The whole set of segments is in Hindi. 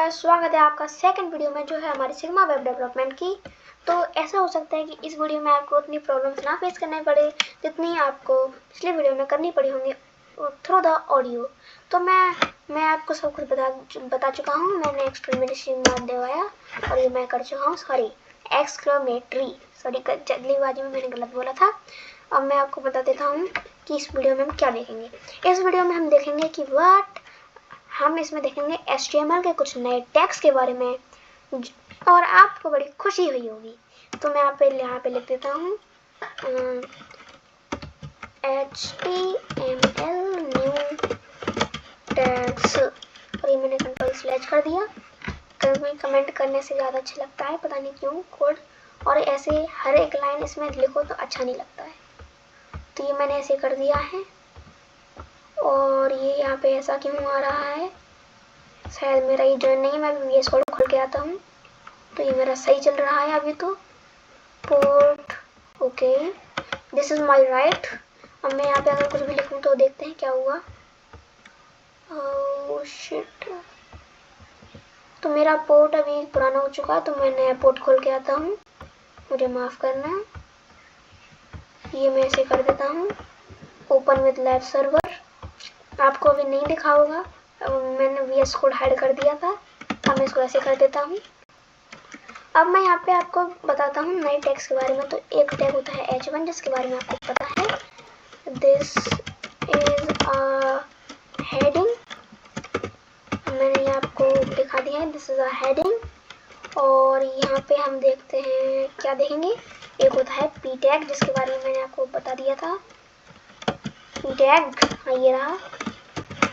गाइस, स्वागत है आपका सेकंड वीडियो में जो है हमारी सिग्मा वेब डेवलपमेंट की। तो ऐसा हो सकता है कि इस वीडियो में आपको उतनी प्रॉब्लम्स ना फेस करनी पड़े जितनी आपको पिछले वीडियो में करनी पड़ी होंगी थ्रू द ऑडियो। तो मैं आपको सब कुछ बता चुका हूँ। मैंने एक्सक्लेमेशन मार्क दिलवाया और ये मैं कर चुका हूँ। सॉरी जल्दीबाजी में मैंने गलत बोला था। अब मैं आपको बता देता हूँ कि इस वीडियो में हम क्या देखेंगे। इस वीडियो में हम देखेंगे कि हम इसमें देखेंगे HTML के कुछ नए टैग्स के बारे में और आपको बड़ी खुशी हुई होगी। तो मैं यहाँ पे लिख देता हूँ HTML न्यू टैग्स और ये मैंने कंट्रोल/ कर दिया। कभी कमेंट करने से ज़्यादा अच्छा लगता है, पता नहीं क्यों कोड, और ऐसे हर एक लाइन इसमें लिखो तो अच्छा नहीं लगता है। तो ये मैंने ऐसे कर दिया है। और ये यहाँ पे ऐसा क्यों आ रहा है, शायद मेरा ये जॉइन नहीं है। मैं VS कोड खोल के आता हूँ। तो ये मेरा सही चल रहा है अभी। तो port okay, this is my right. अब मैं यहाँ पे अगर कुछ भी लिखूँ तो देखते हैं क्या हुआ। ओह शिट, तो मेरा पोर्ट अभी पुराना हो चुका है। तो मैं नया पोर्ट खोल के आता हूँ, मुझे माफ़ करना। ये मैं ऐसे कर देता हूँ, ओपन विद लाइव सर्वर। आपको अभी नहीं दिखा होगा, मैंने VS कोड हाइड कर दिया था। अब मैं इसको ऐसे कर देता हूँ। अब मैं यहाँ पे आपको बताता हूँ नए टैग्स के बारे में। तो एक टैग होता है H1 जिसके बारे में आपको पता है। दिस इज अ हेडिंग, मैंने ये आपको दिखा दिया है। This is a heading. और यहाँ पे हम देखते हैं क्या देखेंगे। एक होता है P टैग जिसके बारे में मैंने आपको बता दिया था। P टैग हाँ ये रहा।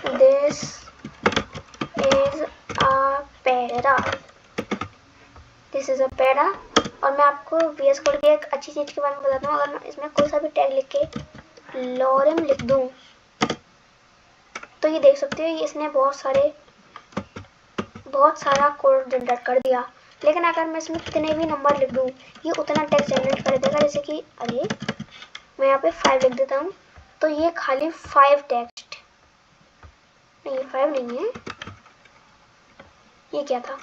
This is a para, this is a para. और मैं आपको VS कोड की एक अच्छी चीज़ के बारे में बताता हूँ। अगर मैं इसमें कोई सा भी टैग लिख के लॉरेम लिख दूँ तो ये देख सकते हो, इसने बहुत सारा कोड जनरेट कर दिया। लेकिन अगर मैं इसमें कितने भी नंबर लिख दूँ ये उतना टेक्स्ट जनरेट कर देगा। जैसे कि अरे मैं यहाँ पे 5 लिख देता हूँ तो ये खाली 5 टेक्स्ट, नहीं 5 नहीं है, ये क्या था,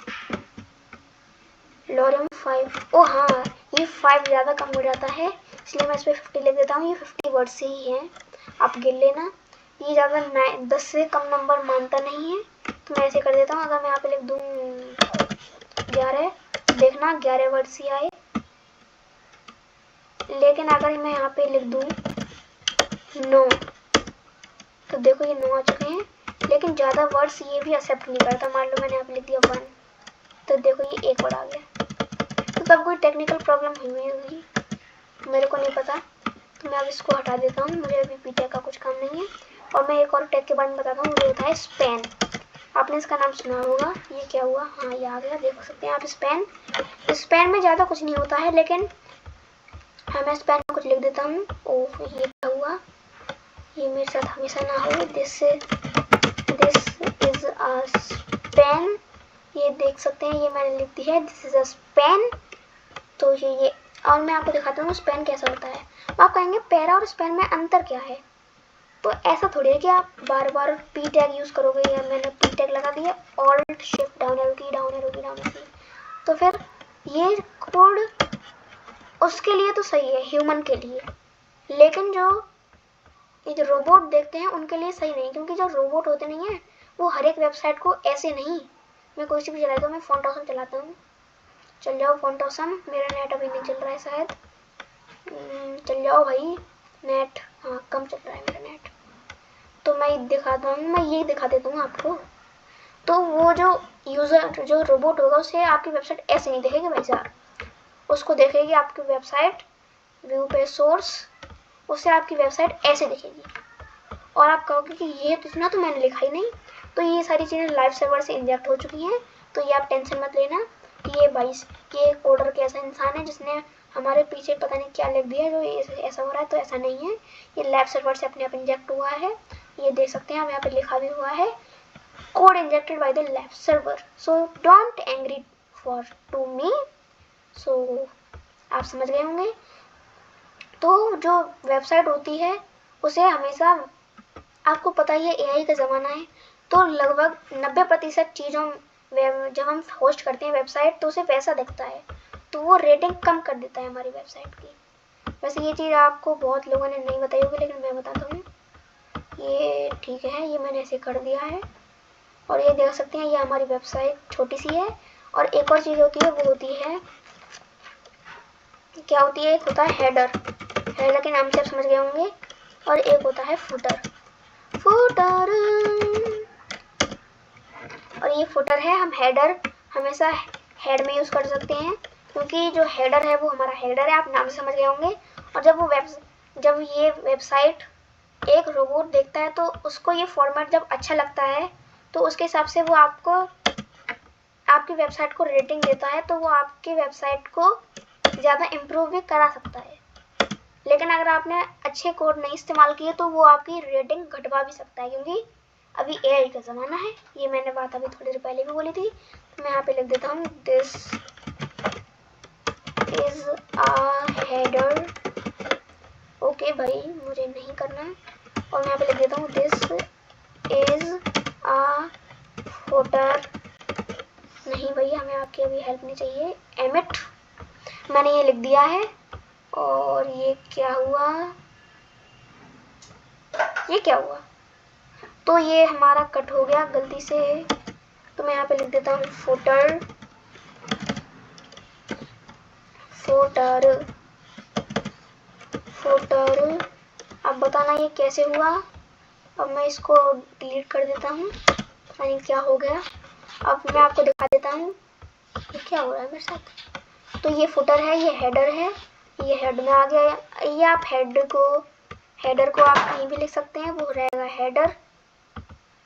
लॉरेम 5। ओ हाँ, ये 5 ज़्यादा कम हो जाता है इसलिए मैं इस पर 50 लिख देता हूँ। ये 50 वर्ड्स ही हैं, आप गिन लेना। ये ज़्यादा 10 से कम नंबर मानता नहीं है तो मैं ऐसे कर देता हूँ। अगर मैं यहाँ पे लिख दूँ 11, देखना 11 वर्ड्स ही आए। लेकिन अगर मैं यहाँ पे लिख दूँ 9 तो देखो ये 9 आ चुके हैं। लेकिन ज़्यादा वर्ड्स ये भी एक्सेप्ट नहीं करता। मान लो मैंने यहाँ पे लिख दिया 1 तो देखो ये 1 वर्ड आ गया। तो तब कोई टेक्निकल प्रॉब्लम हुई होगी, मेरे को नहीं पता। तो मैं अब इसको हटा देता हूँ, मुझे अभी P टैग का कुछ काम नहीं है। और मैं एक और टैग के बारे में बताता हूँ, जो होता है स्पैन। आपने इसका नाम सुना होगा। ये क्या हुआ, हाँ ये आ गया, देख सकते हैं आप स्पैन में ज़्यादा कुछ नहीं होता है। लेकिन हाँ मैं स्पैन में कुछ लिख देता हूँ। ओह ये क्या हुआ, ये मेरे साथ हमेशा ना हो। दिस इज अ स्पैन, ये देख सकते हैं, ये मैंने लिख दी है दिस इज अ स्पैन। तो ये और मैं आपको दिखाता हूँ स्पैन कैसा होता है। आप कहेंगे पैरा और स्पैन में अंतर क्या है। तो ऐसा थोड़ी है कि आप बार बार P टैग यूज़ करोगे। या मैंने P टैग लगा दिया, ऑल्ट शिफ्ट डाउन एरो की, डाउन एरो की, डाउन एरो की। तो फिर ये कोड उसके लिए तो सही है, ह्यूमन के लिए। लेकिन ये जो रोबोट देखते हैं उनके लिए सही नहीं, क्योंकि जो रोबोट होते नहीं है वो हर एक वेबसाइट को ऐसे नहीं, मैं कोई सी भी चलाता हूँ, मैं फ़ॉन्ट ऑसम चलाता हूँ। चल जाओ फ़ॉन्ट ऑसम, मेरा नेट अभी नहीं चल रहा है शायद। चल जाओ भाई नेट, हाँ कम चल रहा है मेरा नेट। तो मैं ये दिखा देता हूँ आपको। तो वो जो यूज़र जो रोबोट होगा उसे आपकी वेबसाइट ऐसे नहीं देखेगी भाई साहब, उसको देखेगी आपकी वेबसाइट व्यू पे सोर्स, उससे आपकी वेबसाइट ऐसे दिखेगी। और आप कहोगे कि ये तो इतना तो मैंने लिखा ही नहीं। तो ये सारी चीज़ें लाइव सर्वर से इंजेक्ट हो चुकी हैं। तो ये आप टेंशन मत लेना कि ये कोडर कैसा इंसान है जिसने हमारे पीछे पता नहीं क्या लिख दिया जो ऐसा हो रहा है। तो ऐसा नहीं है, ये लाइव सर्वर से अपने आप इंजेक्ट हुआ है। ये देख सकते हैं, हम यहाँ पे लिखा भी हुआ है code injected by the live server, so don't angry for to me. So आप समझ गए होंगे। तो जो वेबसाइट होती है उसे हमेशा, आपको पता ही है AI का ज़माना है, तो लगभग 90% चीज़ों जब हम होस्ट करते हैं वेबसाइट तो उसे वैसा दिखता है, तो वो रेटिंग कम कर देता है हमारी वेबसाइट की। वैसे ये चीज़ आपको बहुत लोगों ने नहीं बताई होगी, लेकिन मैं बताता हूँ। ये ठीक है, ये मैंने ऐसे कर दिया है, और ये देख सकते हैं ये हमारी वेबसाइट छोटी सी है। और एक और चीज़ होती है, वो होती है, क्या होती है, एक होता है हेडर, हेडर के नाम से आप समझ गए होंगे, और एक होता है फुटर। फुटर, और ये फुटर है, हम हेडर हमेशा हेड में यूज़ कर सकते हैं, क्योंकि जो हेडर है वो हमारा हेडर है, आप नाम से समझ गए होंगे। और जब ये वेबसाइट एक रोबोट देखता है तो उसको ये फॉर्मेट जब अच्छा लगता है तो उसके हिसाब से वो आपको आपकी वेबसाइट को रेटिंग देता है, तो वो आपकी वेबसाइट को ज़्यादा इम्प्रूव भी करा सकता है। लेकिन अगर आपने अच्छे कोड नहीं इस्तेमाल किए तो वो आपकी रेटिंग घटवा भी सकता है, क्योंकि अभी एआई का ज़माना है। ये मैंने बात अभी थोड़ी देर पहले भी बोली थी, तो मैं यहाँ पे लिख देता हूँ, this is a header. Okay भाई, मुझे नहीं करना है। और मैं यहाँ पे लिख देता हूँ, दिस इज अ फुटर। नहीं भैया, हमें आपकी अभी हेल्प नहीं चाहिए। एमिट, मैंने ये लिख दिया है। और ये क्या हुआ, ये क्या हुआ, तो ये हमारा कट हो गया गलती से। तो मैं यहाँ पे लिख देता हूँ फुटर, फुटर, फुटर। अब बताना ये कैसे हुआ। अब मैं इसको डिलीट कर देता हूँ, पता नहीं क्या हो गया। अब मैं आपको दिखा देता हूँ ये क्या हो रहा है मेरे साथ। तो ये फुटर है, ये हेडर है, ये हेड में आ गया। ये आप हेडर को आप कहीं भी लिख सकते हैं, वो रहेगा हेडर।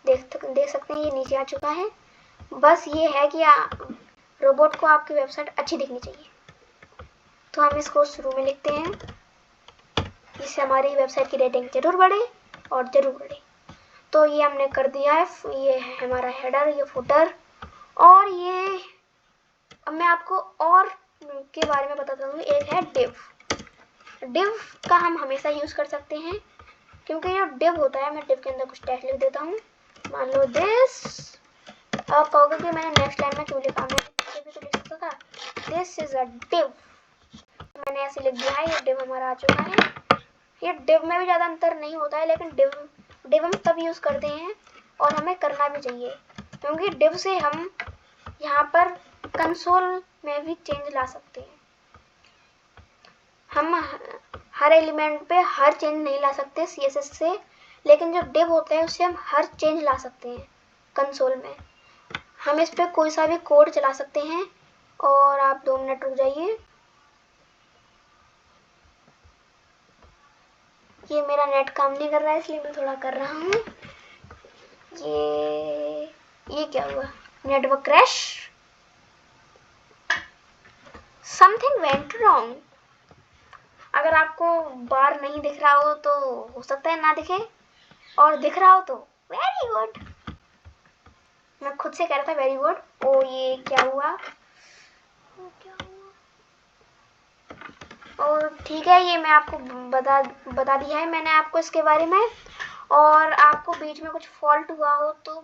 देख सकते हैं ये नीचे आ चुका है। बस ये है कि रोबोट को आपकी वेबसाइट अच्छी दिखनी चाहिए। तो हम इसको शुरू में लिखते हैं, जिससे हमारी वेबसाइट की रेटिंग जरूर बढ़े और जरूर बढ़े। तो ये हमने कर दिया है, ये है हमारा हेडर, ये फुटर। और ये अब मैं आपको और के बारे में बताता हूँ। एक है डिव। डिव का हम हमेशा यूज़ कर सकते हैं, क्योंकि जो डिव होता है, मैं डिव के अंदर कुछ टैग लिख देता हूँ, मान लो दिस। आप कहोगे कि मैंने नेक्स्ट लाइन में क्यों लिखा, मैं पीछे भी तो लिख सकता था, दिस इज अ डिव। मैंने ऐसे लिख दिया है, ये डिव हमारा आ चुका है। ये डिव में भी ज़्यादा अंतर नहीं होता है, लेकिन डिव हम तब यूज़ करते हैं और हमें करना भी चाहिए, क्योंकि डिव से हम यहाँ पर कंसोल में भी चेंज ला सकते हैं। हम हर एलिमेंट पे हर चेंज नहीं ला सकते CSS से, लेकिन जो डिव होता है उससे हम हर चेंज ला सकते हैं कंसोल में। हम इस पे कोई सा भी कोड चला सकते हैं। और आप 2 मिनट रुक जाइए, ये मेरा नेट काम नहीं कर रहा है, इसलिए मैं थोड़ा कर रहा हूँ। ये क्या हुआ, network crash, something went wrong. अगर आपको बार नहीं दिख रहा हो तो हो सकता है ना दिखे, और दिख रहा हो तो वेरी गुड। मैं खुद से कह रहा था वेरी गुड। ओ ये क्या हुआ, और ठीक है, ये मैं आपको बता दिया है मैंने आपको इसके बारे में। और आपको बीच में कुछ फॉल्ट हुआ हो तो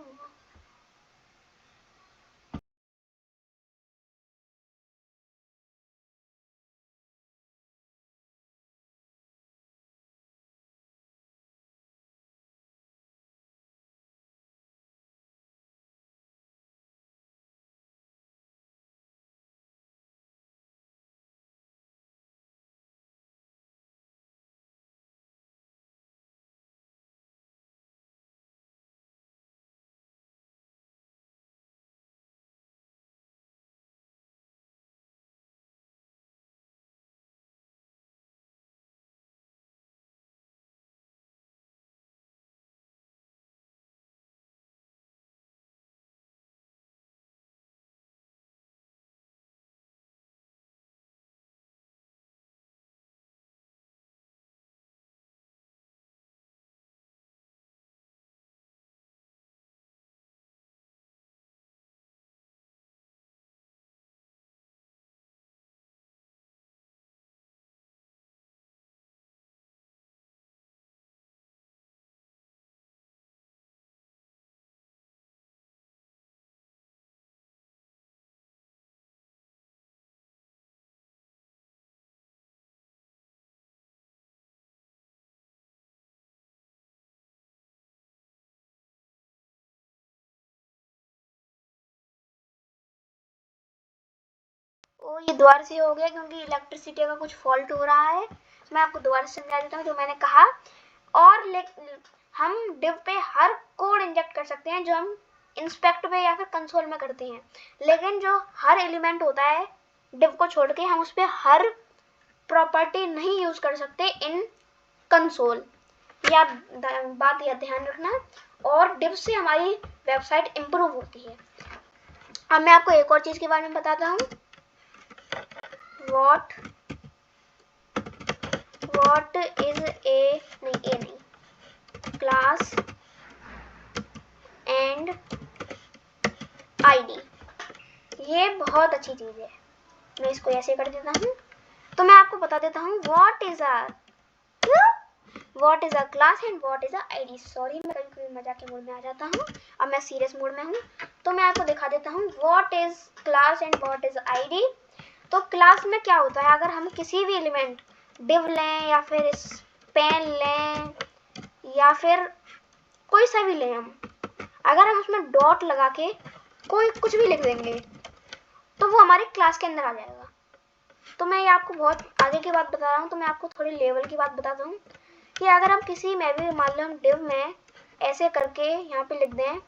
तो ये दोबारा से हो गया क्योंकि इलेक्ट्रिसिटी का कुछ फॉल्ट हो रहा है। मैं आपको दोबारा समझा देता हूँ जो मैंने कहा। और हम डिव पे हर कोड इंजेक्ट कर सकते हैं जो हम इंस्पेक्ट पे या फिर कंसोल में करते हैं, लेकिन जो हर एलिमेंट होता है डिव को छोड़ के हम उस पर हर प्रॉपर्टी नहीं यूज कर सकते इन कंसोल। या बात या ध्यान रखना। और डिव से हमारी वेबसाइट इंप्रूव होती है। अब मैं आपको एक और चीज के बारे में बताता हूँ। what is a नहीं क्लास एंड आईडी। ये बहुत अच्छी चीज है। मैं इसको ऐसे कर देता हूँ। तो मैं आपको बता देता हूँ what is a class and what is a ID। Sorry, मैं कभी कभी मजाक के मूड में आ जाता हूँ। अब मैं सीरियस मूड में हूँ, तो मैं आपको दिखा देता हूँ what is class and what is ID। तो क्लास में क्या होता है, अगर हम किसी भी एलिमेंट डिव लें या फिर स्पैन लें या फिर कोई सा भी लें, हम अगर हम उसमें डॉट लगा के कोई कुछ भी लिख देंगे तो वो हमारे क्लास के अंदर आ जाएगा। तो मैं ये आपको बहुत आगे की बात बता रहा हूँ, तो मैं आपको थोड़ी लेवल की बात बताता हूँ कि अगर हम किसी में भी मान लो हम डिव में ऐसे करके यहाँ पे लिख दें।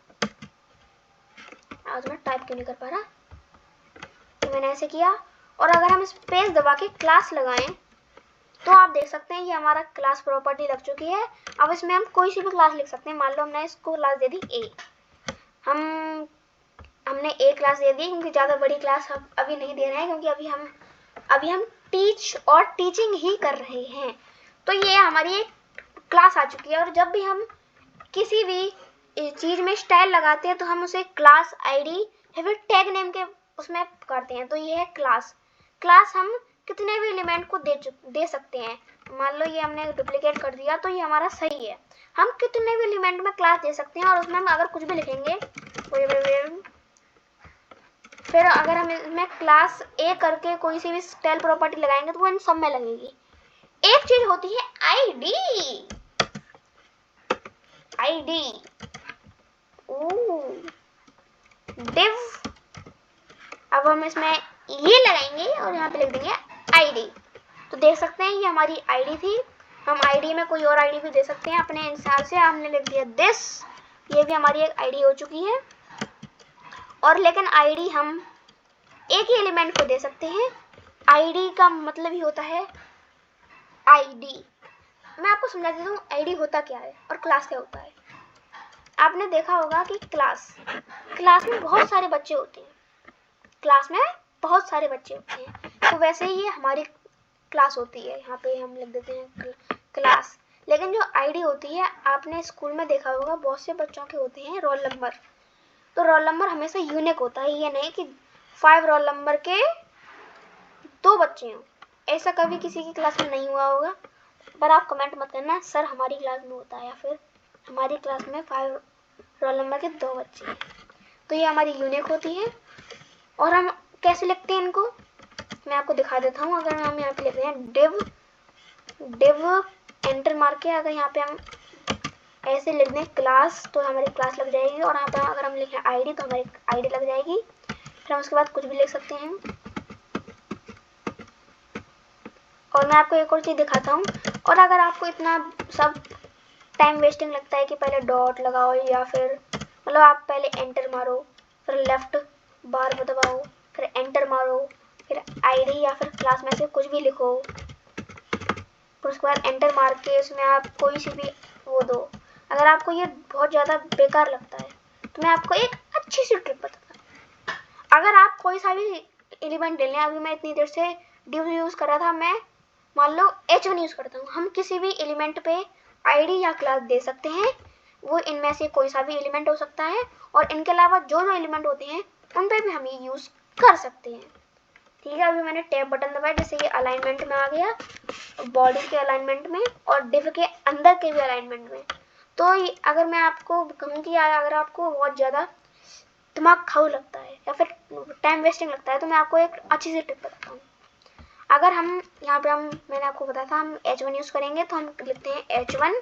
आज मैं टाइप क्यों नहीं कर पा रहा, तो मैंने ऐसे किया और अगर हम स्पेस दबा के क्लास लगाएं तो आप देख सकते हैं ये हमारा क्लास प्रॉपर्टी लग चुकी है। अब इसमें हम कोई सी भी क्लास लिख सकते हैं। मान लो हमने इसको क्लास दे दी ए, हमने ए क्लास दे दी क्योंकि ज़्यादा बड़ी क्लास हम अभी नहीं दे रहे हैं क्योंकि अभी हम टीच और टीचिंग ही कर रहे हैं। तो ये हमारी एक क्लास आ चुकी है और जब भी हम किसी भी चीज़ में स्टाइल लगाते हैं तो हम उसे क्लास आईडी या फिर टैग नेम के उसमें करते हैं। तो ये है क्लास। क्लास हम कितने भी एलिमेंट को दे सकते हैं। मान लो ये हमने डुप्लीकेट कर दिया तो ये हमारा सही है। हम कितने भी एलिमेंट में क्लास दे सकते हैं और उसमें हम अगर कुछ भी लिखेंगे फिर अगर हम इसमें क्लास ए करके कोई सी भी स्टाइल प्रॉपर्टी लगाएंगे तो वो इन सब में लगेगी। एक चीज होती है आईडी। डिव, अब हम इसमें ये लगाएंगे और यहाँ पे लिख देंगे आईडी। तो देख सकते हैं ये हमारी आईडी थी। हम आईडी में कोई और आईडी भी दे सकते हैं अपने हिसाब से। हमने लिख दिया दिस, ये भी हमारी एक आईडी हो चुकी है। और लेकिन आईडी हम एक ही एलिमेंट को दे सकते हैं। आईडी का मतलब ही होता है आईडी। मैं आपको समझा देता हूँ आईडी होता क्या है और क्लास क्या होता है। आपने देखा होगा कि क्लास में बहुत सारे बच्चे होते हैं। क्लास में बहुत सारे बच्चे होते हैं, तो वैसे ही ये हमारी क्लास होती है। यहाँ पे हम लिख देते हैं क्लास। लेकिन जो आईडी होती है, आपने स्कूल में देखा होगा बहुत से बच्चों के होते हैं रोल नंबर। तो रोल नंबर हमेशा यूनिक होता है। ये नहीं कि 5 रोल नंबर के 2 बच्चे हों। ऐसा कभी किसी की क्लास में नहीं हुआ होगा, पर आप कमेंट मत करना सर हमारी क्लास में होता है या फिर हमारी क्लास में 5 रोल नंबर के 2 बच्चे हैं। तो ये हमारी यूनिक होती है। और हम कैसे लिखते हैं इनको, मैं आपको दिखा देता हूँ। अगर हम यहाँ पे लिखते हैं डिव एंटर मार के अगर यहाँ पे हम ऐसे लिख दें क्लास तो हमारी क्लास लग जाएगी। और यहाँ पे अगर हम लिखें आईडी तो हमारी आईडी लग जाएगी। फिर हम उसके बाद कुछ भी लिख सकते हैं। और मैं आपको एक और चीज़ दिखाता हूँ। और अगर आपको इतना सब टाइम वेस्टिंग लगता है कि पहले डॉट लगाओ या फिर मतलब आप पहले एंटर मारो, फिर लेफ्ट बार दबाओ, फिर एंटर मारो, फिर आईडी या फिर क्लास में से कुछ भी लिखो, फिर उसके बाद एंटर मार के उसमें आप कोई सी भी वो दो। अगर आपको ये बहुत ज़्यादा बेकार लगता है तो मैं आपको एक अच्छी सी ट्रिक बताता हूँ। अगर आप कोई सा भी एलिमेंट ले लें, अभी मैं इतनी देर से डिव यूज़ कर रहा था, मैं मान लो h1 यूज़ करता हूँ। हम किसी भी एलिमेंट पे आईडी या क्लास दे सकते हैं। वो इनमें से कोई सा भी एलिमेंट हो सकता है और इनके अलावा जो जो एलिमेंट होते हैं उन पे भी हम ये यूज़ कर सकते हैं। ठीक है, अभी मैंने टैब बटन दबाया, जैसे ये अलाइनमेंट में आ गया, बॉडी के अलाइनमेंट में और डिव के अंदर के भी अलाइनमेंट में। तो अगर मैं आपको कहूँ कि अगर आपको बहुत ज़्यादा दिमाग खाऊ लगता है या फिर टाइम वेस्टिंग लगता है तो मैं आपको एक अच्छी सी टिप बताता हूँ। अगर हम यहाँ पे मैंने आपको बताया था हम h1 यूज़ करेंगे तो हम लिखते हैं h1।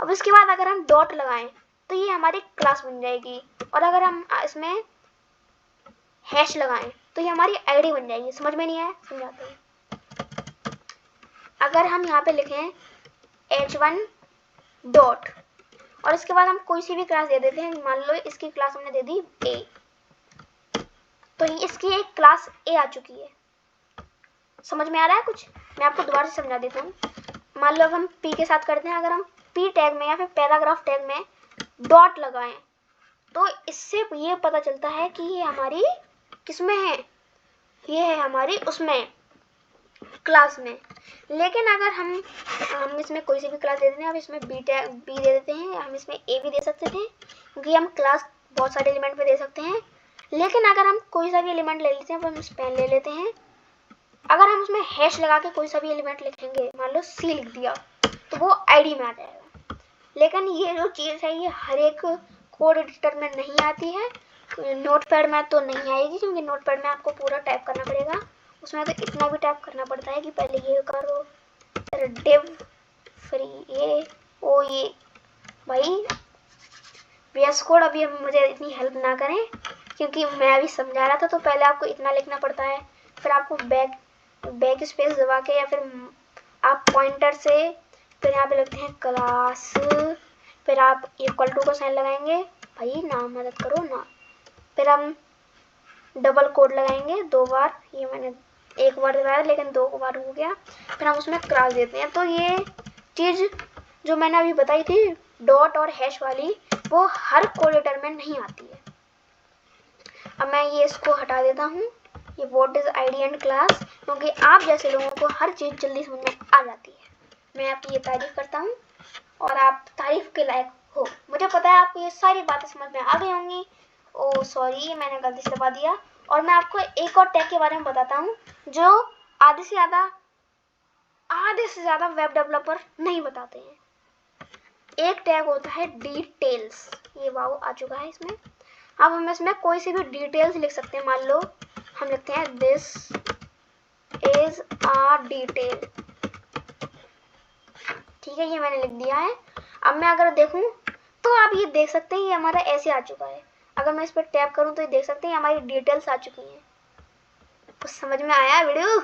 अब उसके बाद अगर हम डॉट लगाएं तो ये हमारी क्लास बन जाएगी। और अगर हम इसमें हैश लगाएं तो ये हमारी आईडी बन जाएगी। समझ में नहीं आया, समझाते हैं। अगर हम यहाँ पे लिखें h1 डॉट और इसके बाद हम कोई सी भी क्लास दे देते हैं, मान लो इसकी क्लास हमने दे दी a, तो इसकी एक क्लास a आ चुकी है। समझ में आ रहा है कुछ? मैं आपको दोबारा से समझा देता हूँ। मान लो अब हम p के साथ करते हैं, अगर हम p टैग में या फिर पैराग्राफ टैग में डॉट लगाएं तो इससे ये पता चलता है कि ये हमारी किसमें है, ये है हमारी उसमें क्लास में। लेकिन अगर हम इसमें कोई सी भी क्लास दे देते हैं, हम इसमें बी दे देते हैं, हम इसमें ए भी दे सकते थे, क्योंकि हम क्लास बहुत सारे एलिमेंट पे दे सकते हैं। लेकिन अगर हम कोई सा भी एलिमेंट ले लेते हैं, हम स्पेन ले लेते हैं, अगर हम उसमें हैश लगा के कोई सा भी एलिमेंट लिखेंगे, मान लो सी लिख दिया, तो वो आईडी में आ जाएगा। लेकिन ये जो चीज़ है ये हर एक कोड एडिटर में नहीं आती है, नोटपैड में तो नहीं आएगी, क्योंकि नोटपैड में आपको पूरा टाइप करना पड़ेगा। उसमें तो इतना भी टाइप करना पड़ता है कि पहले ये करो, फिर डिव, फिर ये भाई VS कोड अभी मुझे इतनी हेल्प ना करें, क्योंकि मैं अभी समझा रहा था तो पहले आपको इतना लिखना पड़ता है, फिर आपको बैक स्पेस दबा के या फिर आप पॉइंटर से फिर यहाँ पे लिखते हैं क्लास, फिर आप इक्वल टू का साइन लगाएंगे, भाई ना मदद करो ना, फिर हम डबल कोड लगाएंगे 2 बार, ये मैंने 1 बार दबाया लेकिन 2 बार हो गया, फिर हम उसमें क्लास देते हैं। तो ये चीज़ जो मैंने अभी बताई थी डॉट और हैश वाली, वो हर कोड एडिटर में नहीं आती है। अब मैं ये इसको हटा देता हूँ, ये what is ID and class, क्योंकि आप जैसे लोगों को हर चीज़ जल्दी समझ में आ जाती है। मैं आपकी ये तारीफ करता हूँ और आप तारीफ के लायक हो। मुझे पता है आपको ये सारी बातें समझ में आ गई होंगी। ओह सॉरी, मैंने गलती से दबा दिया। और मैं आपको एक और टैग के बारे में बताता हूँ जो आधे से ज़्यादा वेब डेवलपर नहीं बताते हैं। एक टैग होता है डिटेल्स, ये वाव आ चुका है इसमें। अब हम इसमें कोई सी भी डिटेल्स लिख सकते हैं। मान लो हम लिखते हैं दिस इज अ डिटेल, ठीक है, ये मैंने लिख दिया है। अब मैं अगर देखूं तो आप ये देख सकते हैं ये हमारा ऐसे आ चुका है। अगर मैं इस पर टैप करूं तो ये देख सकते हैं हमारी डिटेल्स आ चुकी हैं। कुछ समझ में आया वीडियो?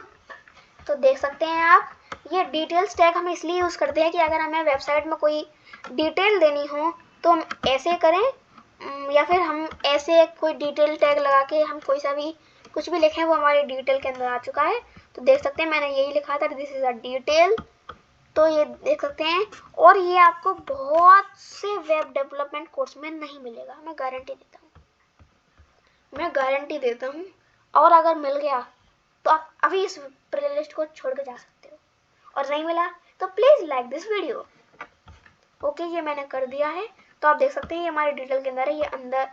तो देख सकते हैं आप, ये डिटेल्स टैग हम इसलिए यूज़ करते हैं कि अगर हमें वेबसाइट में कोई डिटेल देनी हो तो हम ऐसे करें, या फिर हम ऐसे कोई डिटेल टैग लगा के हम कोई सा भी कुछ भी लिखें, वो हमारी डिटेल के अंदर आ चुका है। तो देख सकते हैं मैंने यही लिखा था, दिस इज अ डिटेल, तो ये देख सकते हैं। और ये आपको बहुत से वेब डेवलपमेंट कोर्स में नहीं मिलेगा, मैं गारंटी देता हूँ। और अगर मिल गया तो आप अभी इस प्लेलिस्ट को छोड़ के जा सकते हो, और नहीं मिला तो please like this video. Okay, ये मैंने कर दिया है। तो आप देख सकते हैं ये हमारे डिटेल के अंदर है, ये अंदर,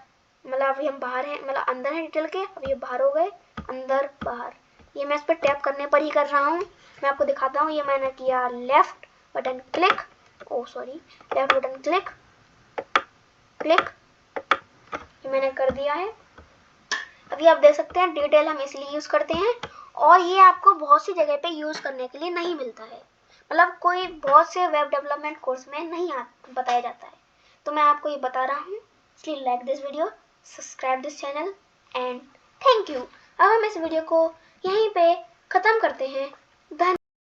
मतलब अभी हम बाहर हैं, मतलब अंदर है डिटेल के, अभी ये बाहर हो गए, अंदर बाहर। ये मैं इस पर टैप करने पर ही कर रहा हूँ। मैं आपको दिखाता हूँ, ये मैंने किया left button click, left button click, ये मैंने कर दिया है। अभी आप देख सकते हैं डिटेल हम इसलिए यूज़ करते हैं, और ये आपको बहुत सी जगह पे यूज़ करने के लिए नहीं मिलता है, मतलब कोई बहुत से वेब डेवलपमेंट कोर्स में नहीं बताया जाता है। तो मैं आपको ये बता रहा हूँ, इसलिए like this video, subscribe this channel and thank you. अब हम इस वीडियो को यहीं पे ख़त्म करते हैं। धन्यवाद।